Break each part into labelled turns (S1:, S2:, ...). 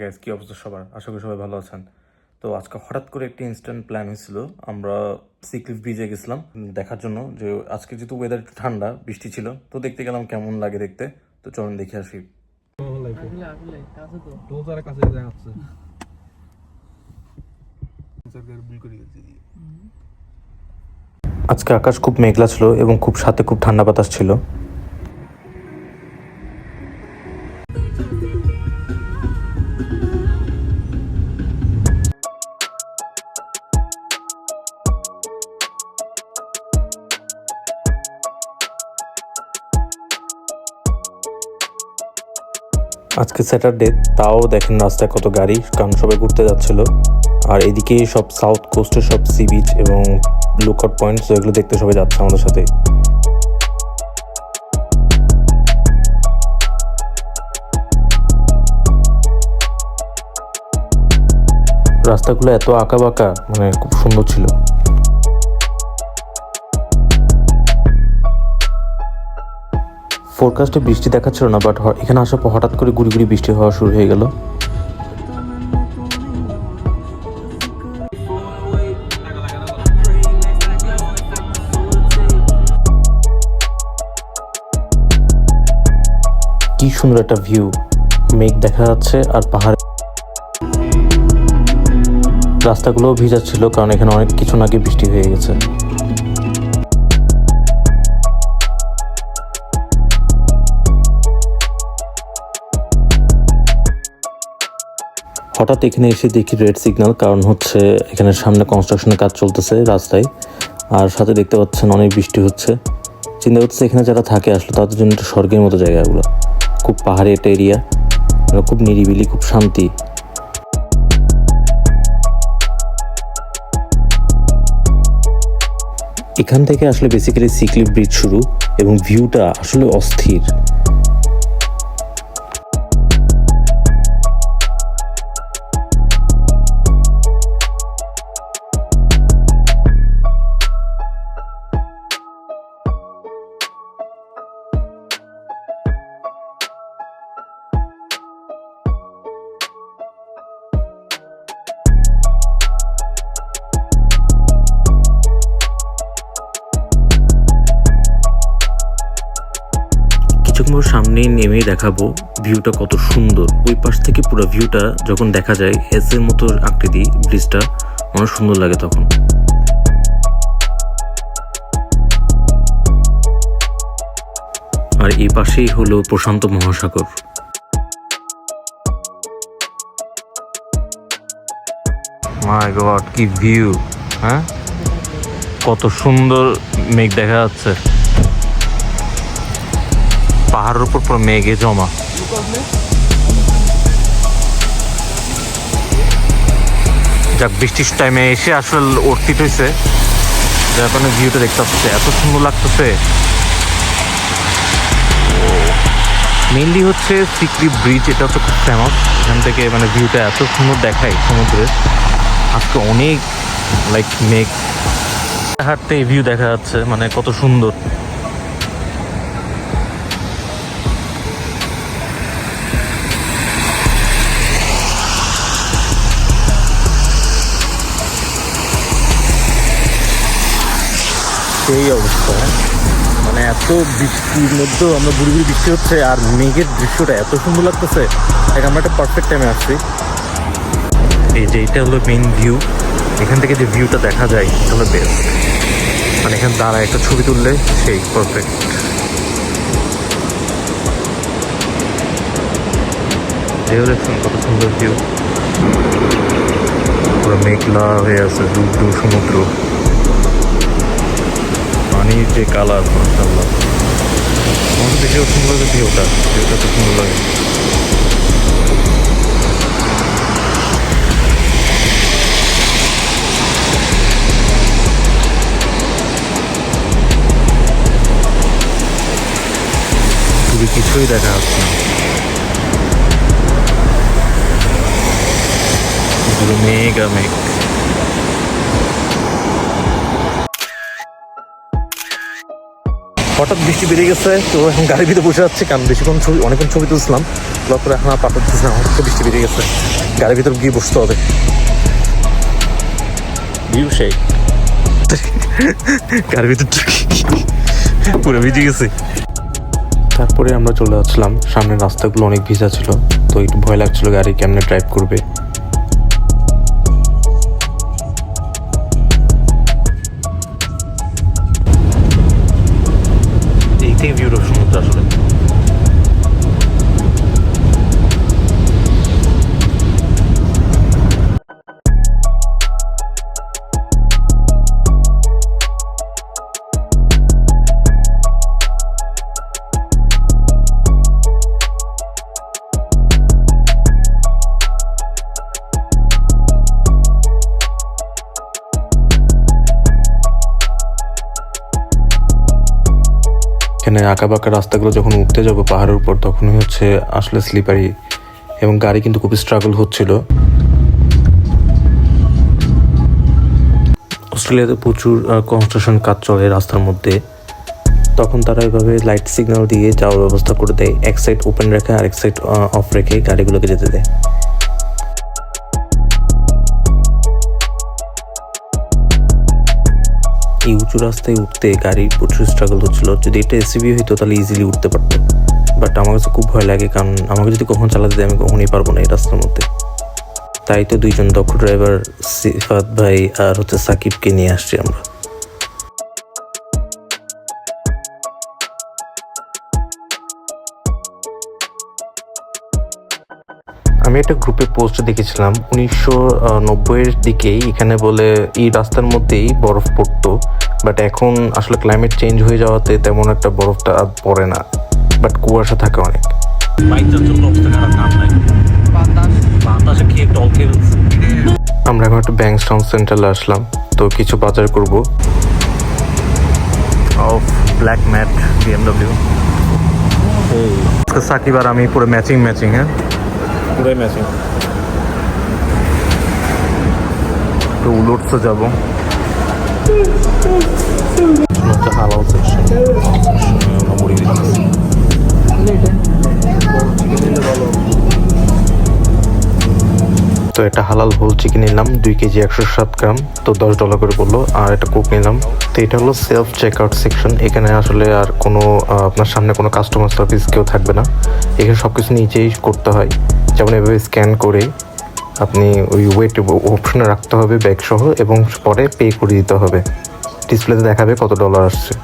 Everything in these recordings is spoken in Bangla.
S1: গাইস, কি অবস্থা সবার? আশা করি সবাই ভালো আছেন। তো আজকে হঠাৎ করে একটি ইনস্ট্যান্ট প্ল্যান হয়েছিল। আমরা সি ক্লিফ ব্রিজে গেছিলাম দেখার জন্য যে আজকে যেহেতু ওয়েদার একটু ঠান্ডা, বৃষ্টি ছিল, তো দেখতে গেলাম কেমন লাগে দেখতে। তো চলুন দেখে আসি। আজকে আকাশ খুব মেঘলা ছিল এবং খুব সাথে খুব ঠান্ডা বাতাস ছিল। আজকে স্যাটারডে, তাও দেখেন রাস্তায় কত গাড়ি, কারণ সবাই ঘুরতে যাচ্ছিল। আর এদিকে সব সাউথ কোস্টের সব সি বিচ এবং লুকআউট পয়েন্টস, এগুলো দেখতে সবাই যাচ্ছে আমাদের সাথে। রাস্তাগুলো এত আঁকা বাঁকা, মানে খুব সুন্দর ছিল। ফোরকাস্টে বৃষ্টি দেখাচ্ছিল না, বাট এখানে আসার পর হঠাৎ করে গুড়ি গুড়ি বৃষ্টি হওয়া শুরু হয়ে গেল। কি সুন্দর একটা ভিউ, মেঘ দেখা যাচ্ছে আর পাহাড়। রাস্তাগুলোও ভিজা ছিল, কারণ এখানে অনেক কিছু আগে বৃষ্টি হয়ে গেছে। হঠাৎ এখানে এসে দেখি রেড সিগন্যাল, কারণ হচ্ছে এখানে সামনে কনস্ট্রাকশনের কাজ চলতেছে রাস্তায়। আর সাথে দেখতে পাচ্ছেন অনেক বৃষ্টি হচ্ছে। চিন্তা করতেছে এখানে যারা থাকে আসলে তাদের জন্য একটা স্বর্গের মতো জায়গাগুলো। খুব পাহাড়ি একটা এরিয়া, খুব নিরিবিলি, খুব শান্তি। এখান থেকে আসলে বেসিক্যালি সি ক্লিফ ব্রিজ শুরু, এবং ভিউটা আসলে অস্থির। কিছুক্ষণ সামনেই নেমেই দেখাবো ভিউটা কত সুন্দর। ওই পাশ থেকে পুরো ভিউটা যখন দেখা যায়, এস এর মতো আকৃতি ব্রিজটা, অনেক সুন্দর লাগে তখন। আর এই পাশেই হলো প্রশান্ত মহাসাগর। মাই গড, কি ভিউ! হ্যাঁ, কত সুন্দর মেঘ দেখা যাচ্ছে, পাহাড়ের উপর পুরো মেঘে জমা। যাক, বৃষ্টির টাইমে এসে আসলে অর্থিত হয়েছে, যার কারণে ভিউটা দেখতে পাচ্ছে, এত সুন্দর লাগতেছে। মেইনলি হচ্ছে সি ক্লিফ ব্রিজ, এটা হচ্ছে খুব ফেমাস। এখান থেকে মানে ভিউটা এত সুন্দর দেখায় সমুদ্রের। আজকে অনেক মেঘ, হাঁটতে ভিউ দেখা যাচ্ছে, মানে কত সুন্দর। সেই অবস্থা, মানে এত বৃষ্টির মধ্যেও আমরা গুড়ি গুড়ি বৃষ্টি হচ্ছে, আর মেঘের দৃশ্যটা এত সুন্দর লাগতেছে। আমরা একটা পারফেক্ট টাইমে আসছি। এই যে এটা হলো মেইন ভিউ, এখান থেকে যে ভিউটা দেখা যায় এটা হলো বেস্ট। মানে এখানে দাঁড়ায় একটা ছবি তুললে সেই পারফেক্ট। দেখুন কত সুন্দর ভিউ, পুরো মেঘলা হয়ে আছে, দূর দূর সমুদ্র, পানির যে কালার, মাশাআল্লাহ। আমাদের দেশেও সুন্দর লাগে ভিউটা তো সুন্দর লাগে। খুবই কিছুই দেখা যাচ্ছে না, পুরো মেঘ আর মেঘ। হঠাৎ বৃষ্টি বেড়ে গেছে, তো এখন গাড়ির ভিতরে বসে যাচ্ছে, কারণ বেশিক্ষণ অনেকক্ষণ ছবি তুলছিলাম, তারপরে এখন আর পাঠাচ্ছিলাম, হঠাৎ বৃষ্টি বেড়ে গেছে, গাড়ির ভিতর গিয়ে বসতে হবে। ভিউ সেই গাড়ির ভিতর পুরো ভিজে গেছে। তারপরে আমরা চলে আসলাম, সামনের রাস্তাগুলো অনেক ভিজা ছিল, তো একটু ভয় লাগছিল গাড়ি কেমনে ড্রাইভ করবে। এই থেকে ভিউটা সমুদ্র আসলে। এখানে আঁকা বাঁকা রাস্তাগুলো যখন উঠতে যাবো পাহাড়ের উপর, তখনই হচ্ছে আসলে স্লিপারি, এবং গাড়ি কিন্তু খুবই স্ট্রাগল হচ্ছিল। অস্ট্রেলিয়াতে প্রচুর কনস্ট্রাকশন কাজ চলে রাস্তার মধ্যে, তখন তারা এভাবে লাইট সিগন্যাল দিয়ে যাওয়ার ব্যবস্থা করে দেয়, এক সাইড ওপেন রেখে আর এক সাইড অফ রেখে গাড়িগুলোকে যেতে দেয়। এই উঁচু রাস্তায় উঠতে গাড়ির প্রচুর স্ট্রাগল হচ্ছিল। যদি এটা এসইভি হইতো তাহলে ইজিলি উঠতে পারতো, বাট আমার কাছে খুব ভয় লাগে, কারণ আমাকে যদি কখন চালাতে দেয় আমি কখনই পারবো না এই রাস্তার মধ্যে। তাই তো দুইজন দক্ষ ড্রাইভার সিফাত ভাই আর হচ্ছে সাকিবকে নিয়ে আসছি আমরা। আমি একটা গ্রুপে পোস্ট দেখেছিলাম 1990-এর দিকেই এখানে বলে এই রাস্তার মধ্যেই বরফ পড়তো, বাট এখন আসলে ক্লাইমেট চেঞ্জ হয়ে যাওয়াতে তেমন একটা বরফটা আর পড়ে না, বাট কুয়াশা থাকে অনেক। আমরা এখন একটা ব্যাংকস্টাউন সেন্টারে আসলাম, তো কিছু বাজার করব। Off black matte BMW। Shakib আর আমি পুরো ম্যাচিং, হ্যাঁ পুরাই ম্যাচিং। তো উলটতে যাবো, হালাল সেকশন তো একটা হালাল হোল চিকেন নিলাম 2 কেজি 107 গ্রাম, তো $10 করে পড়লো। আর একটা কোক নিলাম। তো এটা হলো সেলফ চেক আউট সেকশন, এখানে আসলে আর কোনো আপনার সামনে কোনো কাস্টমার সার্ভিস কেউ থাকবে না, এখানে সব কিছু নিজেই করতে হয়। যেমন এভাবে স্ক্যান করে আপনি ওই ওয়েট অপশনে রাখতে হবে ব্যাগ সহ, এবং পরে পে করে দিতে হবে, ডিসপ্লেতে দেখাবে কত ডলার আসছে।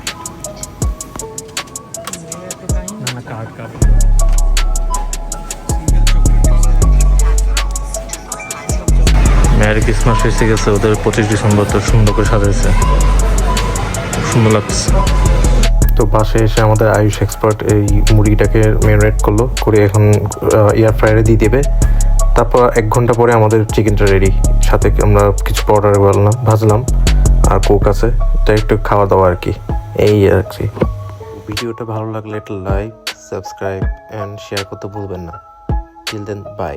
S1: মেরি ক্রিসমাস এসে গেছে, ওদের 25 ডিসেম্বর তো সুন্দর করে সাজাইছে, সুন্দর লাগছে। তো পাশে এসে আমাদের আয়ুষ এক্সপার্ট এই মুরগিটাকে ম্যারিনেট করলো, করে এখন এয়ার ফ্রায়ারে দিয়ে দেবে। তারপর 1 ঘন্টা পরে আমাদের চিকেনটা রেডি, সাথে আমরা কিছু পাউডার ভাজলাম আর কোক আছে, তাই একটু খাওয়া দাওয়া আর কি, এই আর কি। ভিডিওটা ভালো লাগলে একটা লাইক, সাবস্ক্রাইব অ্যান্ড শেয়ার করতে ভুলবেন না। Till then, by.